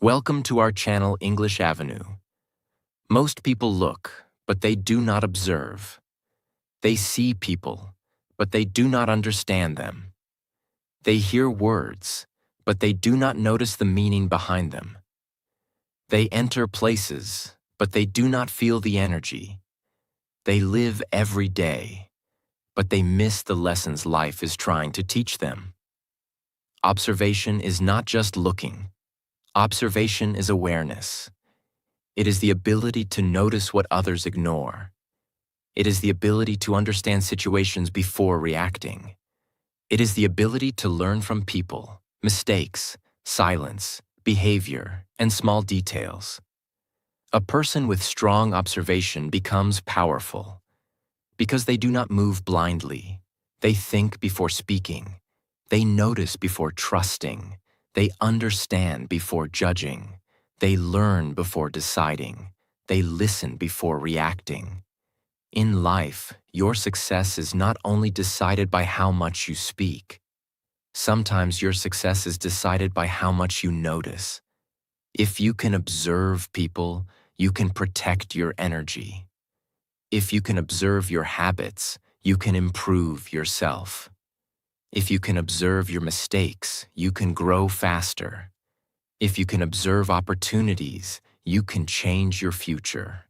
Welcome to our channel English Avenue. Most people look, but they do not observe. They see people, but they do not understand them. They hear words, but they do not notice the meaning behind them. They enter places, but they do not feel the energy. They live every day, but they miss the lessons life is trying to teach them. Observation is not just looking. Observation is awareness. It is the ability to notice what others ignore. It is the ability to understand situations before reacting. It is the ability to learn from people, mistakes, silence, behavior, and small details. A person with strong observation becomes powerful because they do not move blindly. They think before speaking. They notice before trusting. They understand before judging. They learn before deciding. They listen before reacting. In life, your success is not only decided by how much you speak. Sometimes your success is decided by how much you notice. If you can observe people, you can protect your energy. If you can observe your habits, you can improve yourself. If you can observe your mistakes, you can grow faster. If you can observe opportunities, you can change your future.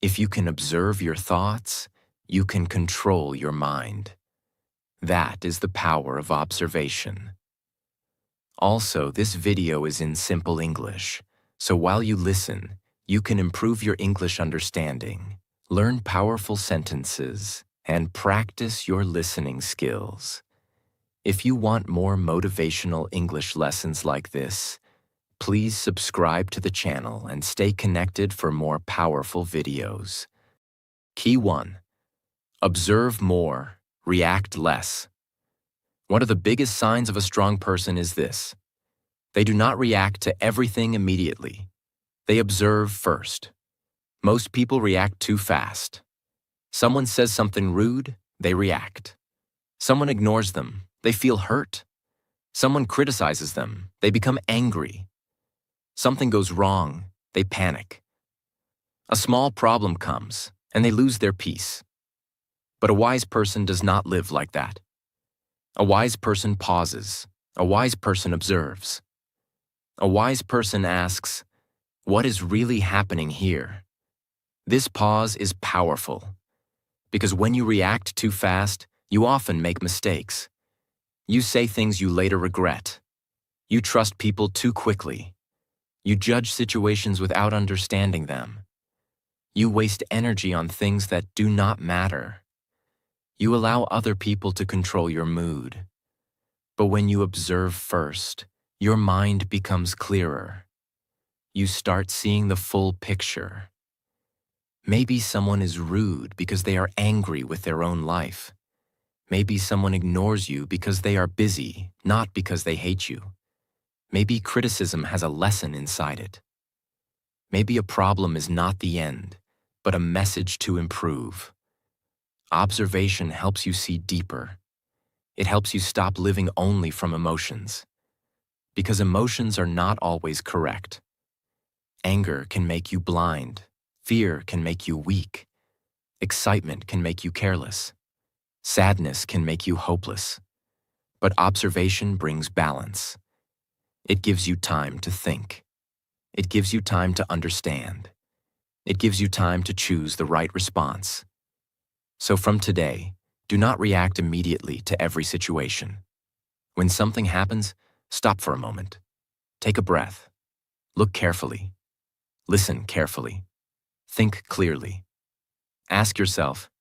If you can observe your thoughts, you can control your mind. That is the power of observation. Also, this video is in simple English, so while you listen, you can improve your English understanding, learn powerful sentences, and practice your listening skills. If you want more motivational English lessons like this, please subscribe to the channel and stay connected for more powerful videos. Key 1. Observe more, react less. One of the biggest signs of a strong person is this. They do not react to everything immediately. They observe first. Most people react too fast. Someone says something rude, they react. Someone ignores them, they feel hurt. Someone criticizes them, they become angry. Something goes wrong, they panic. A small problem comes, and they lose their peace. But a wise person does not live like that. A wise person pauses. A wise person observes. A wise person asks, "What is really happening here?" This pause is powerful, because when you react too fast, you often make mistakes. You say things you later regret. You trust people too quickly. You judge situations without understanding them. You waste energy on things that do not matter. You allow other people to control your mood. But when you observe first, your mind becomes clearer. You start seeing the full picture. Maybe someone is rude because they are angry with their own life. Maybe someone ignores you because they are busy, not because they hate you. Maybe criticism has a lesson inside it. Maybe a problem is not the end, but a message to improve. Observation helps you see deeper. It helps you stop living only from emotions. Because emotions are not always correct. Anger can make you blind. Fear can make you weak. Excitement can make you careless. Sadness can make you hopeless. But observation brings balance. It gives you time to think. It gives you time to understand. It gives you time to choose the right response. So from today, do not react immediately to every situation. When something happens, stop for a moment. Take a breath. Look carefully. Listen carefully. Think clearly. Ask yourself,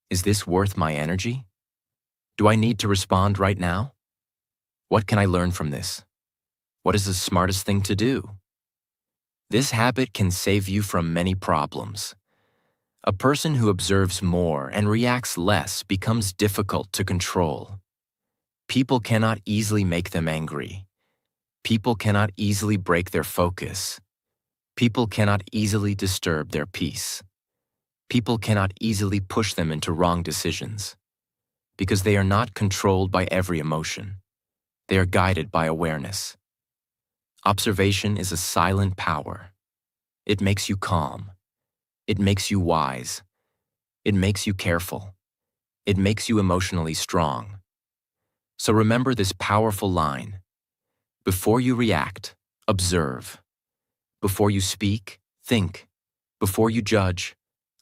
is this worth my energy? Do I need to respond right now? What can I learn from this? What is the smartest thing to do? This habit can save you from many problems. A person who observes more and reacts less becomes difficult to control. People cannot easily make them angry. People cannot easily break their focus. People cannot easily disturb their peace. People cannot easily push them into wrong decisions, because they are not controlled by every emotion. They are guided by awareness. Observation is a silent power. It makes you calm. It makes you wise. It makes you careful. It makes you emotionally strong. So remember this powerful line. Before you react, observe. Before you speak, think. Before you judge,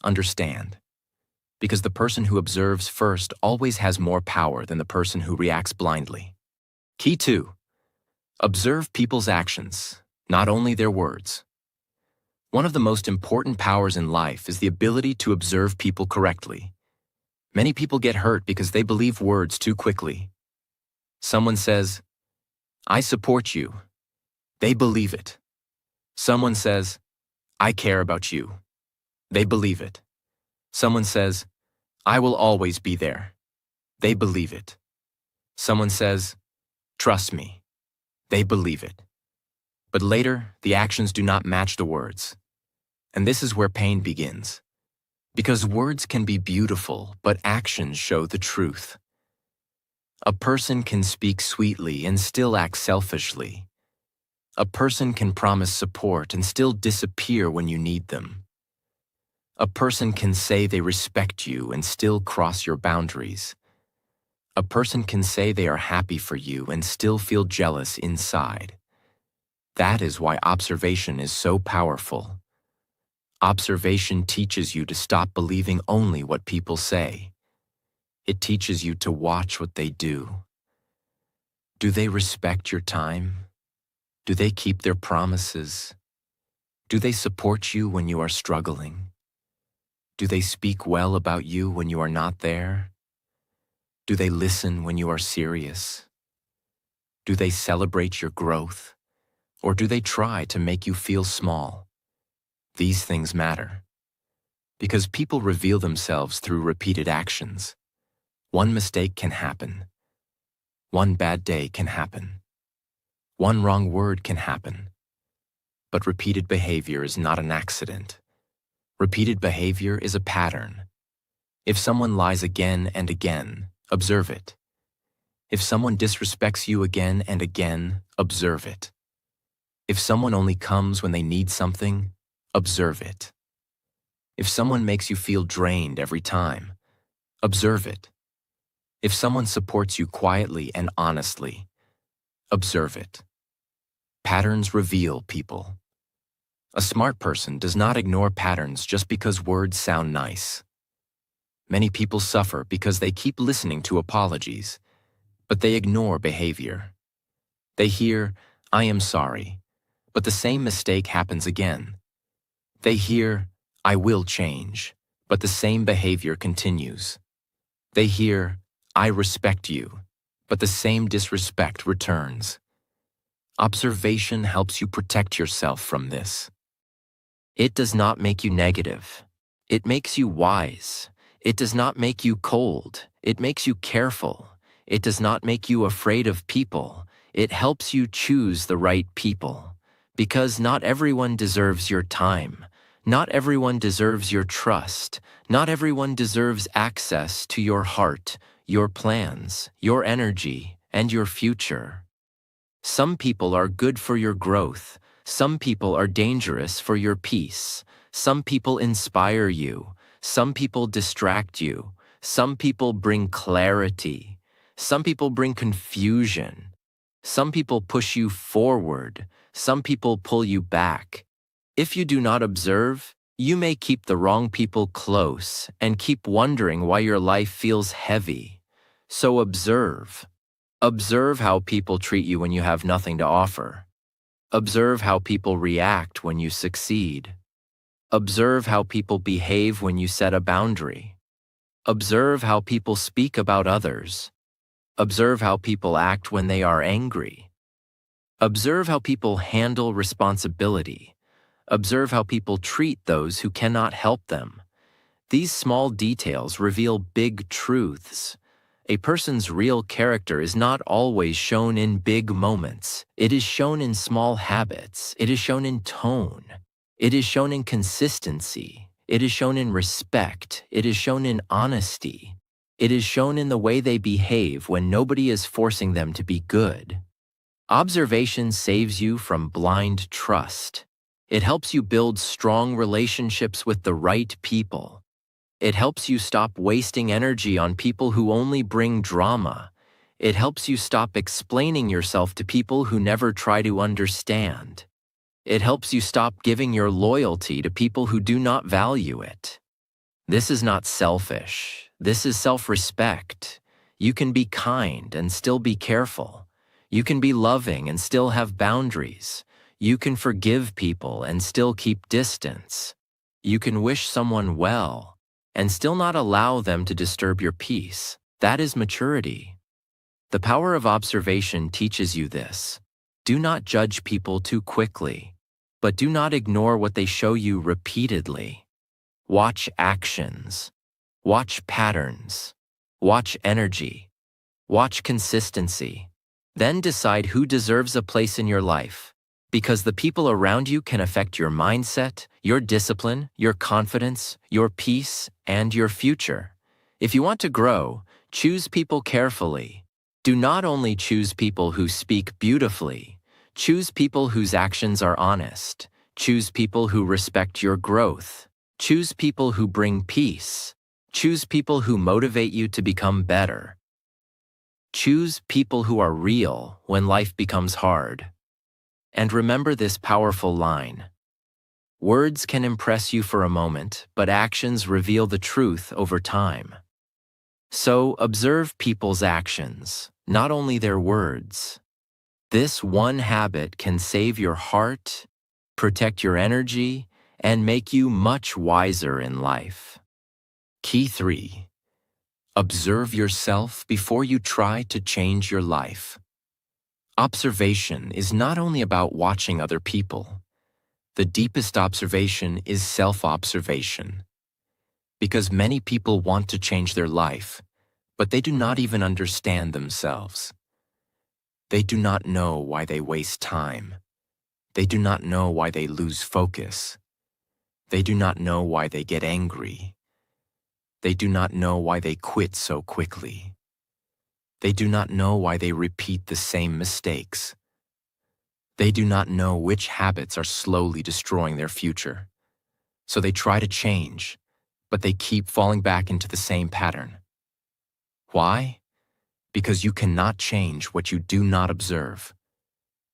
understand. Because the person who observes first always has more power than the person who reacts blindly. Key 2. Observe people's actions, not only their words. One of the most important powers in life is the ability to observe people correctly. Many people get hurt because they believe words too quickly. Someone says, "I support you." They believe it. Someone says, "I care about you." They believe it. Someone says, "I will always be there." They believe it. Someone says, "Trust me." They believe it. But later, the actions do not match the words. And this is where pain begins. Because words can be beautiful, but actions show the truth. A person can speak sweetly and still act selfishly. A person can promise support and still disappear when you need them. A person can say they respect you and still cross your boundaries. A person can say they are happy for you and still feel jealous inside. That is why observation is so powerful. Observation teaches you to stop believing only what people say. It teaches you to watch what they do. Do they respect your time? Do they keep their promises? Do they support you when you are struggling? Do they speak well about you when you are not there? Do they listen when you are serious? Do they celebrate your growth? Or do they try to make you feel small? These things matter. Because people reveal themselves through repeated actions. One mistake can happen. One bad day can happen. One wrong word can happen. But repeated behavior is not an accident. Repeated behavior is a pattern. If someone lies again and again, observe it. If someone disrespects you again and again, observe it. If someone only comes when they need something, observe it. If someone makes you feel drained every time, observe it. If someone supports you quietly and honestly, observe it. Patterns reveal people. A smart person does not ignore patterns just because words sound nice. Many people suffer because they keep listening to apologies, but they ignore behavior. They hear, "I am sorry," but the same mistake happens again. They hear, "I will change," but the same behavior continues. They hear, "I respect you," but the same disrespect returns. Observation helps you protect yourself from this. It does not make you negative. It makes you wise. It does not make you cold. It makes you careful. It does not make you afraid of people. It helps you choose the right people. Because not everyone deserves your time. Not everyone deserves your trust. Not everyone deserves access to your heart, your plans, your energy, and your future. Some people are good for your growth. Some people are dangerous for your peace. Some people inspire you. Some people distract you. Some people bring clarity. Some people bring confusion. Some people push you forward. Some people pull you back. If you do not observe, you may keep the wrong people close and keep wondering why your life feels heavy. So observe. Observe how people treat you when you have nothing to offer. Observe how people react when you succeed. Observe how people behave when you set a boundary. Observe how people speak about others. Observe how people act when they are angry. Observe how people handle responsibility. Observe how people treat those who cannot help them. These small details reveal big truths. A person's real character is not always shown in big moments. It is shown in small habits. It is shown in tone. It is shown in consistency. It is shown in respect. It is shown in honesty. It is shown in the way they behave when nobody is forcing them to be good. Observation saves you from blind trust. It helps you build strong relationships with the right people. It helps you stop wasting energy on people who only bring drama. It helps you stop explaining yourself to people who never try to understand. It helps you stop giving your loyalty to people who do not value it. This is not selfish. This is self-respect. You can be kind and still be careful. You can be loving and still have boundaries. You can forgive people and still keep distance. You can wish someone well and still not allow them to disturb your peace. That is maturity. The power of observation teaches you this. Do not judge people too quickly, but do not ignore what they show you repeatedly. Watch actions. Watch patterns. Watch energy. Watch consistency. Then decide who deserves a place in your life, because the people around you can affect your mindset, your discipline, your confidence, your peace, and your future. If you want to grow, choose people carefully. Do not only choose people who speak beautifully. Choose people whose actions are honest. Choose people who respect your growth. Choose people who bring peace. Choose people who motivate you to become better. Choose people who are real when life becomes hard. And remember this powerful line. Words can impress you for a moment, but actions reveal the truth over time. So observe people's actions, not only their words. This one habit can save your heart, protect your energy, and make you much wiser in life. Key 3. Observe yourself before you try to change your life. Observation is not only about watching other people. The deepest observation is self-observation. Because many people want to change their life, but they do not even understand themselves. They do not know why they waste time. They do not know why they lose focus. They do not know why they get angry. They do not know why they quit so quickly. They do not know why they repeat the same mistakes. They do not know which habits are slowly destroying their future. So they try to change, but they keep falling back into the same pattern. Why? Because you cannot change what you do not observe.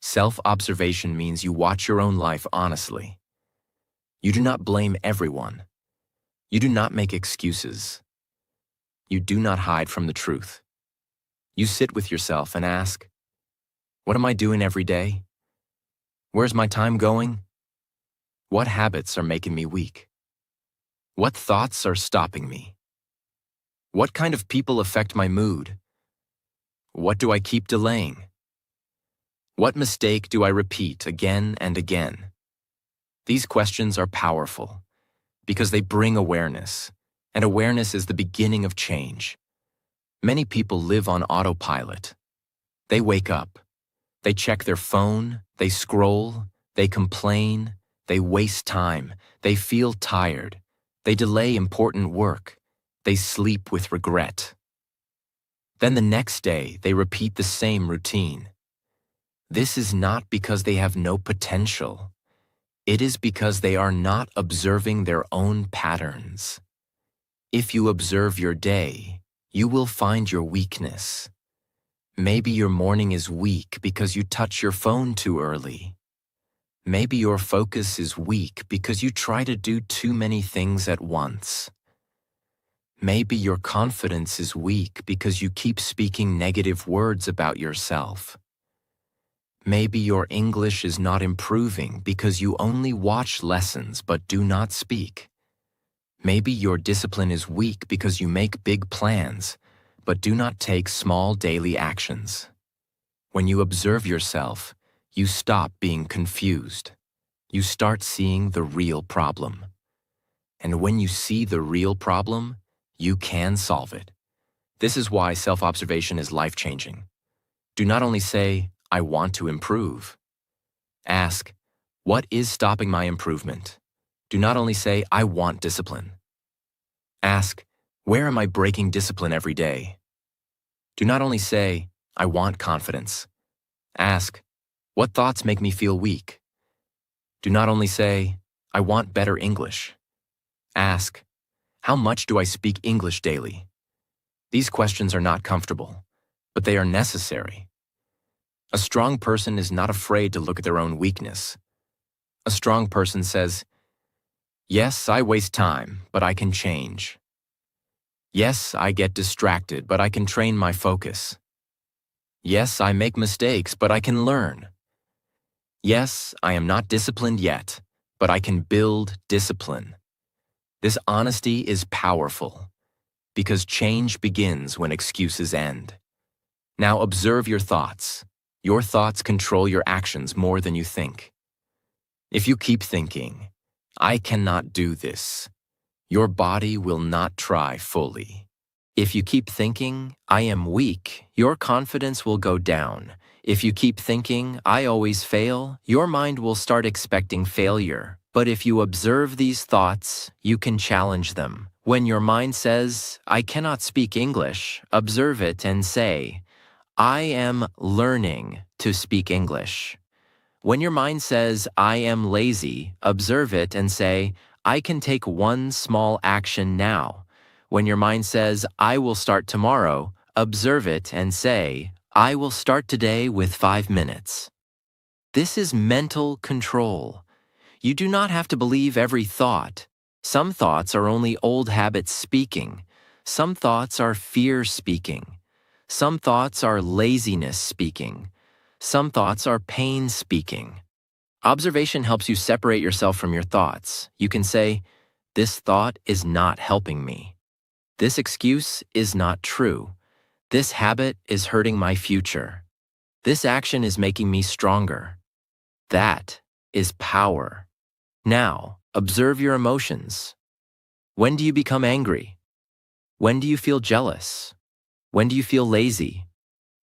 Self-observation means you watch your own life honestly. You do not blame everyone. You do not make excuses. You do not hide from the truth. You sit with yourself and ask, what am I doing every day? Where's my time going? What habits are making me weak? What thoughts are stopping me? What kind of people affect my mood? What do I keep delaying? What mistake do I repeat again and again? These questions are powerful because they bring awareness, and awareness is the beginning of change. Many people live on autopilot. They wake up, they check their phone, they scroll, they complain, they waste time, they feel tired, they delay important work, they sleep with regret. Then the next day, they repeat the same routine. This is not because they have no potential. It is because they are not observing their own patterns. If you observe your day, you will find your weakness. Maybe your morning is weak because you touch your phone too early. Maybe your focus is weak because you try to do too many things at once. Maybe your confidence is weak because you keep speaking negative words about yourself. Maybe your English is not improving because you only watch lessons but do not speak. Maybe your discipline is weak because you make big plans but do not take small daily actions. When you observe yourself, you stop being confused. You start seeing the real problem. And when you see the real problem, you can solve it. This is why self-observation is life-changing. Do not only say, I want to improve. Ask, what is stopping my improvement? Do not only say, I want discipline. Ask, where am I breaking discipline every day? Do not only say, I want confidence. Ask, What thoughts make me feel weak? Do not only say, I want better English. Ask, how much do I speak English daily? These questions are not comfortable, but they are necessary. A strong person is not afraid to look at their own weakness. A strong person says, yes, I waste time, but I can change. Yes, I get distracted, but I can train my focus. Yes, I make mistakes, but I can learn. Yes, I am not disciplined yet, but I can build discipline. This honesty is powerful, because change begins when excuses end. Now observe your thoughts. Your thoughts control your actions more than you think. If you keep thinking, I cannot do this, your body will not try fully. If you keep thinking, I am weak, your confidence will go down. If you keep thinking, I always fail, your mind will start expecting failure. But if you observe these thoughts, you can challenge them. When your mind says, I cannot speak English, observe it and say, I am learning to speak English. When your mind says, I am lazy, observe it and say, I can take one small action now. When your mind says, I will start tomorrow, observe it and say, I will start today with 5 minutes. This is mental control. You do not have to believe every thought. Some thoughts are only old habits speaking. Some thoughts are fear speaking. Some thoughts are laziness speaking. Some thoughts are pain speaking. Observation helps you separate yourself from your thoughts. You can say, this thought is not helping me. This excuse is not true. This habit is hurting my future. This action is making me stronger. That is power. Now, observe your emotions. When do you become angry? When do you feel jealous? When do you feel lazy?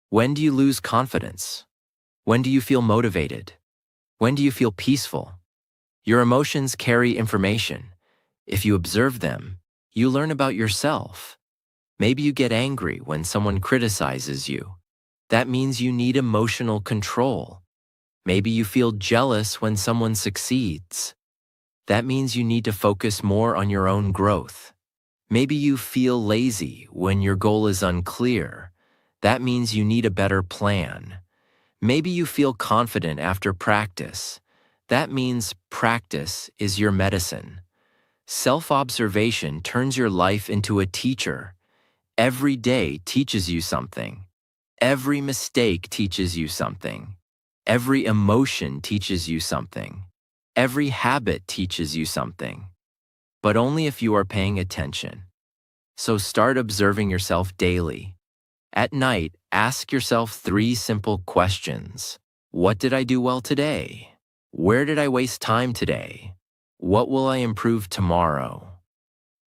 When do you lose confidence? When do you feel motivated? When do you feel peaceful? Your emotions carry information. If you observe them, you learn about yourself. Maybe you get angry when someone criticizes you. That means you need emotional control. Maybe you feel jealous when someone succeeds. That means you need to focus more on your own growth. Maybe you feel lazy when your goal is unclear. That means you need a better plan. Maybe you feel confident after practice. That means practice is your medicine. Self-observation turns your life into a teacher. Every day teaches you something. Every mistake teaches you something. Every emotion teaches you something. Every habit teaches you something. But only if you are paying attention. So start observing yourself daily. At night, ask yourself 3 simple questions. What did I do well today? Where did I waste time today? What will I improve tomorrow?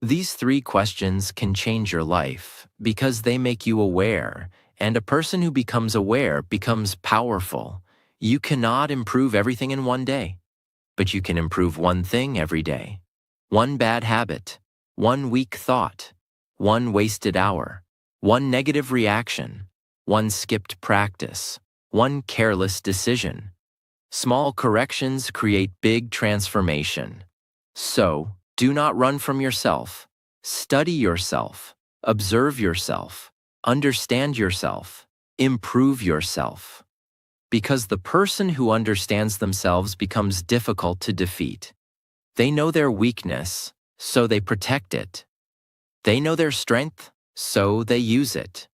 These 3 questions can change your life because they make you aware, and a person who becomes aware becomes powerful. You cannot improve everything in one day, but you can improve one thing every day. One bad habit, one weak thought, one wasted hour, one negative reaction, one skipped practice, one careless decision. Small corrections create big transformation. So, do not run from yourself. Study yourself, observe yourself, understand yourself, improve yourself. Because the person who understands themselves becomes difficult to defeat. They know their weakness, so they protect it. They know their strength, so they use it.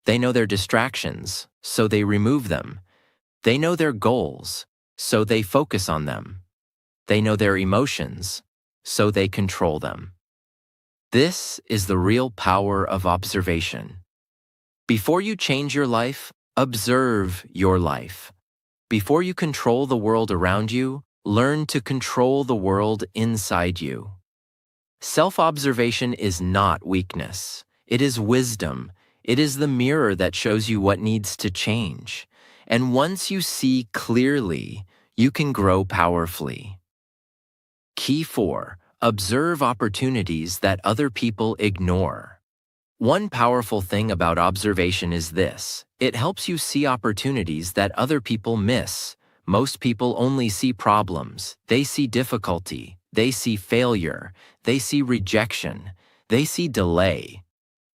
They know their distractions, so they remove them. They know their goals, so they focus on them. They know their emotions, so they control them. This is the real power of observation. Before you change your life, observe your life. Before you control the world around you, learn to control the world inside you. Self-observation is not weakness. It is wisdom. It is the mirror that shows you what needs to change. And once you see clearly, you can grow powerfully. Key 4. Observe opportunities that other people ignore. One powerful thing about observation is this: it helps you see opportunities that other people miss. Most people only see problems, they see difficulty, they see failure, they see rejection, they see delay.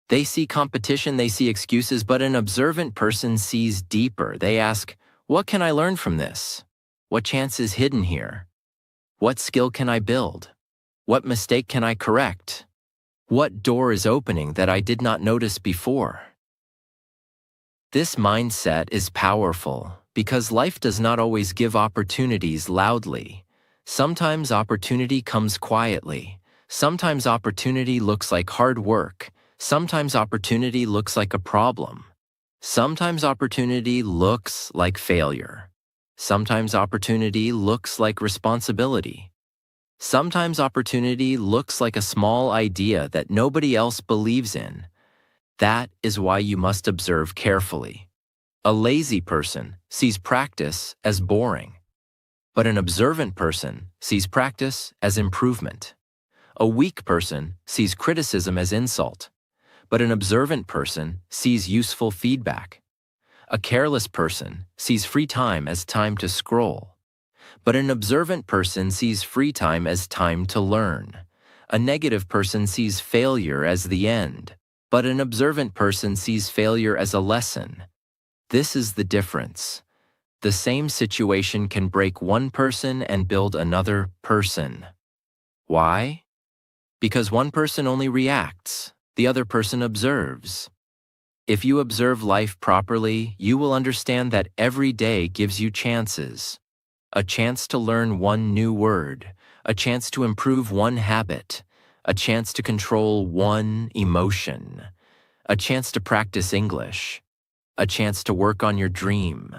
They see competition, they see excuses, but an observant person sees deeper. They ask, what can I learn from this? What chance is hidden here? What skill can I build? What mistake can I correct? What door is opening that I did not notice before? This mindset is powerful because life does not always give opportunities loudly. Sometimes opportunity comes quietly. Sometimes opportunity looks like hard work. Sometimes opportunity looks like a problem. Sometimes opportunity looks like failure. Sometimes opportunity looks like responsibility. Sometimes opportunity looks like a small idea that nobody else believes in. That is why you must observe carefully. A lazy person sees practice as boring, but an observant person sees practice as improvement. A weak person sees criticism as insult, but an observant person sees useful feedback. A careless person sees free time as time to scroll, but an observant person sees free time as time to learn. A negative person sees failure as the end, but an observant person sees failure as a lesson. This is the difference. The same situation can break one person and build another person. Why? Because one person only reacts, the other person observes. If you observe life properly, you will understand that every day gives you chances. A chance to learn one new word, a chance to improve one habit, a chance to control one emotion, a chance to practice English, a chance to work on your dream,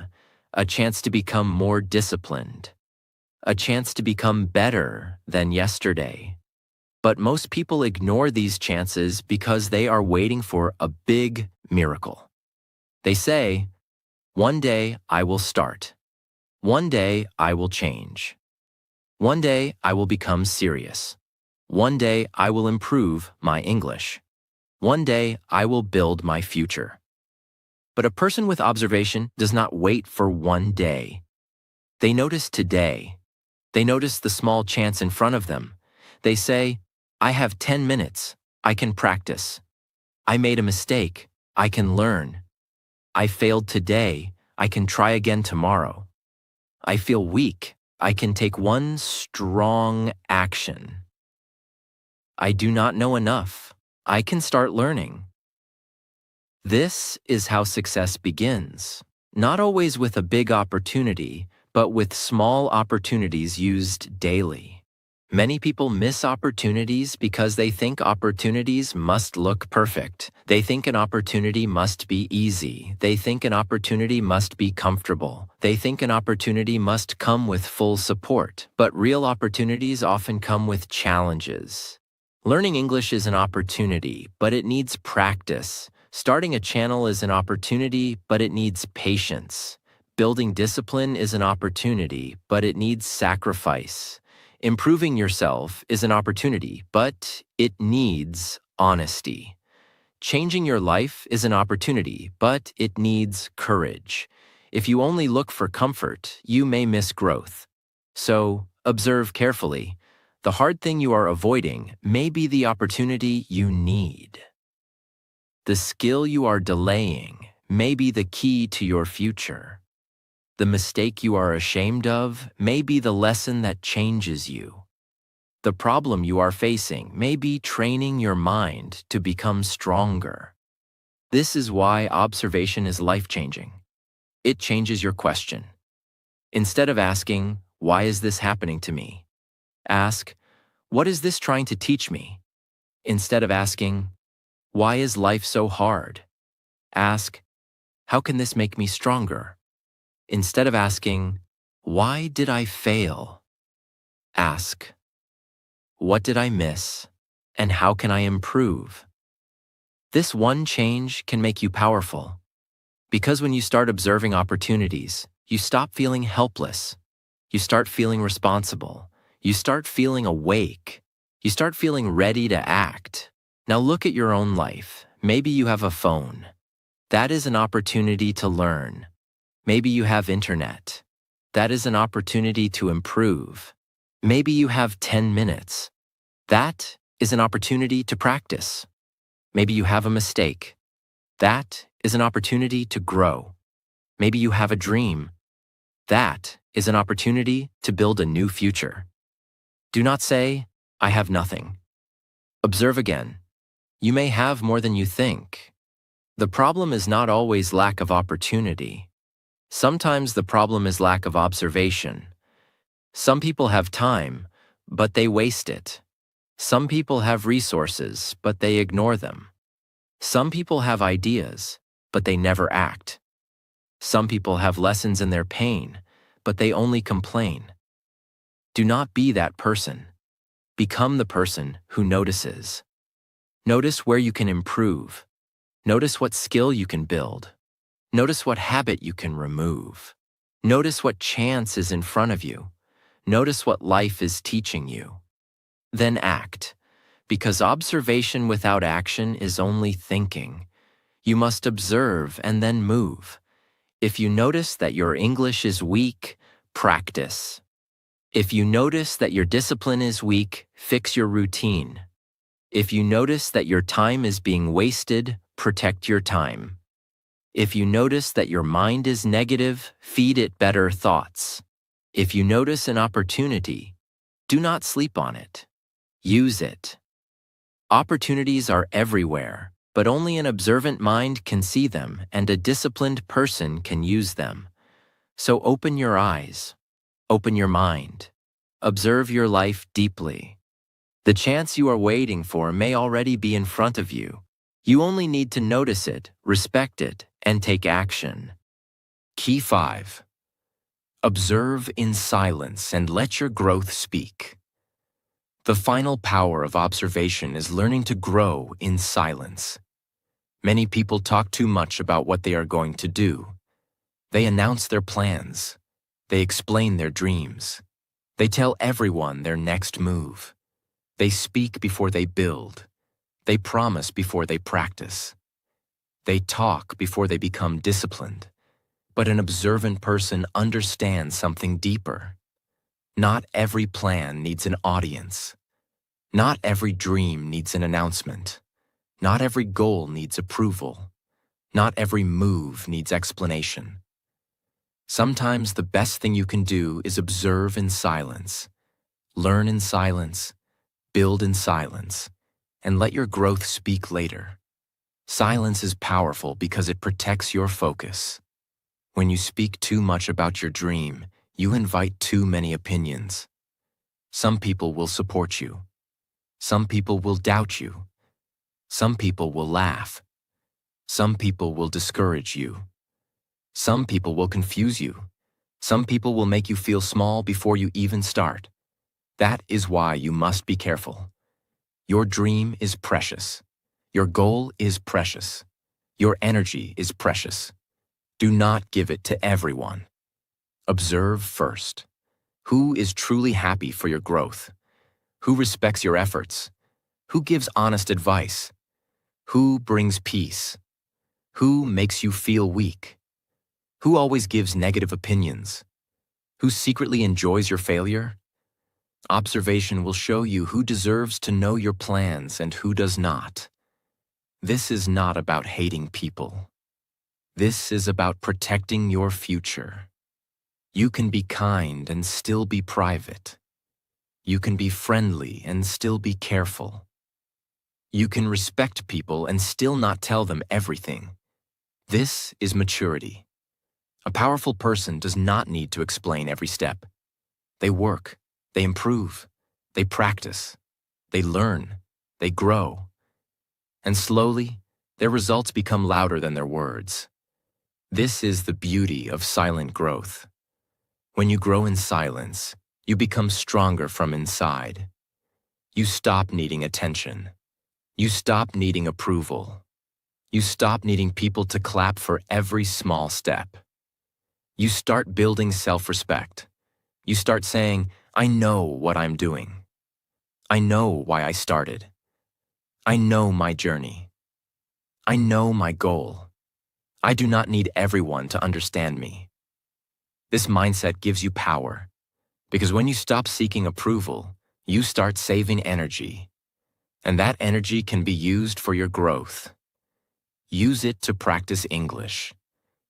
a chance to become more disciplined, a chance to become better than yesterday. But most people ignore these chances because they are waiting for a big miracle. They say, one day I will start. One day I will change. One day I will become serious. One day I will improve my English. One day I will build my future. But a person with observation does not wait for one day. They notice today. They notice the small chance in front of them. They say, I have 10 minutes. I can practice. I made a mistake. I can learn. I failed today. I can try again tomorrow. I feel weak. I can take one strong action. I do not know enough. I can start learning. This is how success begins. Not always with a big opportunity, but with small opportunities used daily. Many people miss opportunities because they think opportunities must look perfect. They think an opportunity must be easy. They think an opportunity must be comfortable. They think an opportunity must come with full support. But real opportunities often come with challenges. Learning English is an opportunity, but it needs practice. Starting a channel is an opportunity, but it needs patience. Building discipline is an opportunity, but it needs sacrifice. Improving yourself is an opportunity, but it needs honesty. Changing your life is an opportunity, but it needs courage. If you only look for comfort, you may miss growth. So, observe carefully. The hard thing you are avoiding may be the opportunity you need. The skill you are delaying may be the key to your future. The mistake you are ashamed of may be the lesson that changes you. The problem you are facing may be training your mind to become stronger. This is why observation is life-changing. It changes your question. Instead of asking, why is this happening to me? Ask, what is this trying to teach me? Instead of asking, why is life so hard? Ask, how can this make me stronger? Instead of asking, why did I fail? Ask, what did I miss, and how can I improve? This one change can make you powerful. Because when you start observing opportunities, you stop feeling helpless. You start feeling responsible. You start feeling awake. You start feeling ready to act. Now look at your own life. Maybe you have a phone. That is an opportunity to learn. Maybe you have internet. That is an opportunity to improve. Maybe you have 10 minutes. That is an opportunity to practice. Maybe you have a mistake. That is an opportunity to grow. Maybe you have a dream. That is an opportunity to build a new future. Do not say, I have nothing. Observe again. You may have more than you think. The problem is not always lack of opportunity. Sometimes the problem is lack of observation. Some people have time, but they waste it. Some people have resources, but they ignore them. Some people have ideas, but they never act. Some people have lessons in their pain, but they only complain. Do not be that person. Become the person who notices. Notice where you can improve. Notice what skill you can build. Notice what habit you can remove. Notice what chance is in front of you. Notice what life is teaching you. Then act, because observation without action is only thinking. You must observe and then move. If you notice that your English is weak, practice. If you notice that your discipline is weak, fix your routine. If you notice that your time is being wasted, protect your time. If you notice that your mind is negative, feed it better thoughts. If you notice an opportunity, do not sleep on it. Use it. Opportunities are everywhere, but only an observant mind can see them and a disciplined person can use them. So open your eyes. Open your mind. Observe your life deeply. The chance you are waiting for may already be in front of you. You only need to notice it, respect it, and take action. Key 5. Observe in silence and let your growth speak. The final power of observation is learning to grow in silence. Many people talk too much about what they are going to do. They announce their plans. They explain their dreams. They tell everyone their next move. They speak before they build. They promise before they practice. They talk before they become disciplined. But an observant person understands something deeper. Not every plan needs an audience. Not every dream needs an announcement. Not every goal needs approval. Not every move needs explanation. Sometimes the best thing you can do is observe in silence. Learn in silence, build in silence, and let your growth speak later. Silence is powerful because it protects your focus. When you speak too much about your dream, you invite too many opinions. Some people will support you. Some people will doubt you. Some people will laugh. Some people will discourage you. Some people will confuse you. Some people will make you feel small before you even start. That is why you must be careful. Your dream is precious. Your goal is precious. Your energy is precious. Do not give it to everyone. Observe first. Who is truly happy for your growth? Who respects your efforts? Who gives honest advice? Who brings peace? Who makes you feel weak? Who always gives negative opinions? Who secretly enjoys your failure? Observation will show you who deserves to know your plans and who does not. This is not about hating people. This is about protecting your future. You can be kind and still be private. You can be friendly and still be careful. You can respect people and still not tell them everything. This is maturity. A powerful person does not need to explain every step. They work, they improve, they practice, they learn, they grow. And slowly, their results become louder than their words. This is the beauty of silent growth. When you grow in silence, you become stronger from inside. You stop needing attention. You stop needing approval. You stop needing people to clap for every small step. You start building self-respect. You start saying, I know what I'm doing. I know why I started. I know my journey. I know my goal. I do not need everyone to understand me. This mindset gives you power, because when you stop seeking approval, you start saving energy, and that energy can be used for your growth. Use it to practice English.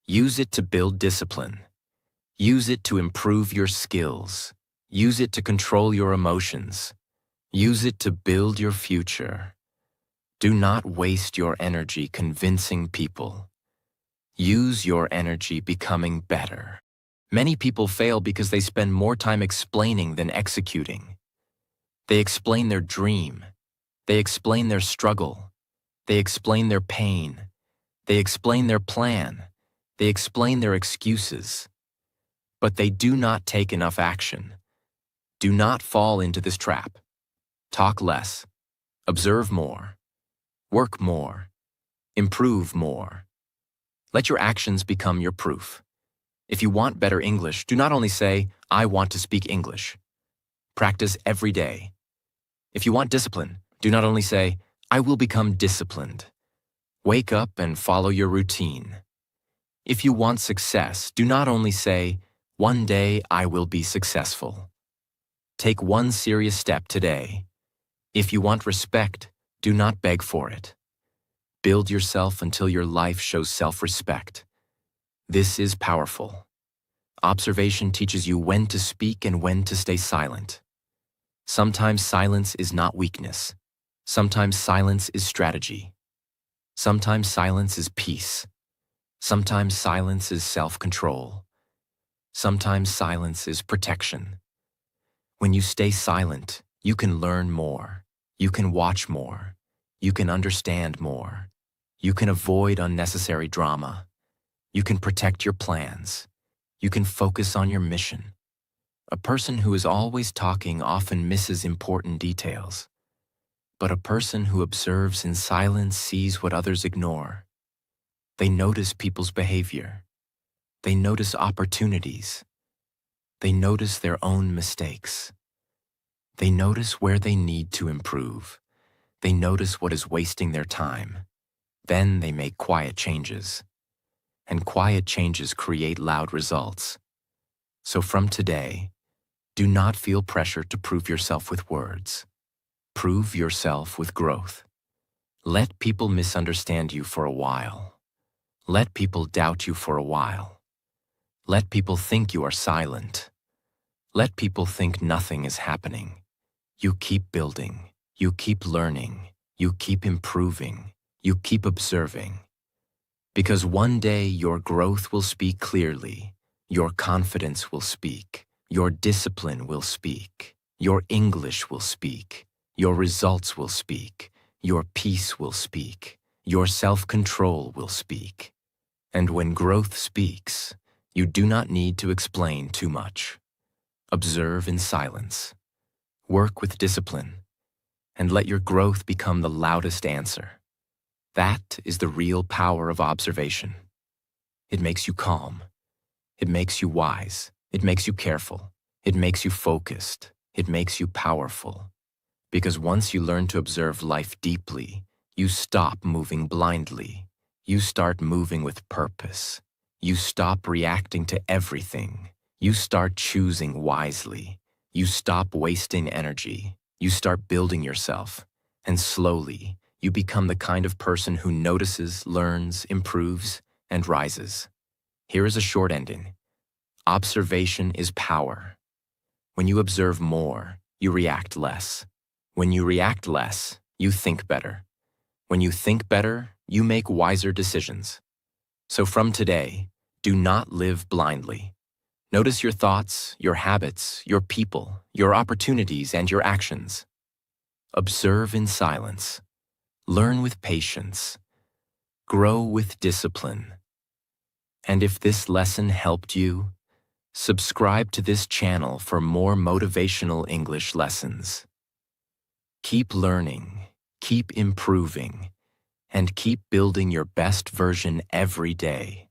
Use it to build discipline. Use it to improve your skills. Use it to control your emotions. Use it to build your future. Do not waste your energy convincing people. Use your energy becoming better. Many people fail because they spend more time explaining than executing. They explain their dream. They explain their struggle. They explain their pain. They explain their plan. They explain their excuses. But they do not take enough action. Do not fall into this trap. Talk less. Observe more. Work more. Improve more. Let your actions become your proof. If you want better English, do not only say, "I want to speak English." Practice every day. If you want discipline, do not only say, "I will become disciplined." Wake up and follow your routine. If you want success, do not only say, "One day I will be successful." Take one serious step today. If you want respect, do not beg for it. Build yourself until your life shows self-respect. This is powerful. Observation teaches you when to speak and when to stay silent. Sometimes silence is not weakness. Sometimes silence is strategy. Sometimes silence is peace. Sometimes silence is self-control. Sometimes silence is protection. When you stay silent, you can learn more. You can watch more. You can understand more. You can avoid unnecessary drama. You can protect your plans. You can focus on your mission. A person who is always talking often misses important details. But a person who observes in silence sees what others ignore. They notice people's behavior. They notice opportunities. They notice their own mistakes. They notice where they need to improve. They notice what is wasting their time. Then they make quiet changes. And quiet changes create loud results. So from today, do not feel pressure to prove yourself with words. Prove yourself with growth. Let people misunderstand you for a while. Let people doubt you for a while. Let people think you are silent. Let people think nothing is happening. You keep building. You keep learning. You keep improving. You keep observing. Because one day your growth will speak clearly. Your confidence will speak. Your discipline will speak. Your English will speak. Your results will speak. Your peace will speak. Your self-control will speak. And when growth speaks, you do not need to explain too much. Observe in silence. Work with discipline. And let your growth become the loudest answer. That is the real power of observation. It makes you calm. It makes you wise. It makes you careful. It makes you focused. It makes you powerful. Because once you learn to observe life deeply, you stop moving blindly. You start moving with purpose. You stop reacting to everything. You start choosing wisely. You stop wasting energy. You start building yourself. And slowly, you become the kind of person who notices, learns, improves, and rises. Here is a short ending. Observation is power. When you observe more, you react less. When you react less, you think better. When you think better, you make wiser decisions. So from today, do not live blindly. Notice your thoughts, your habits, your people, your opportunities, and your actions. Observe in silence. Learn with patience. Grow with discipline. And if this lesson helped you, subscribe to this channel for more motivational English lessons. Keep learning, keep improving, and keep building your best version every day.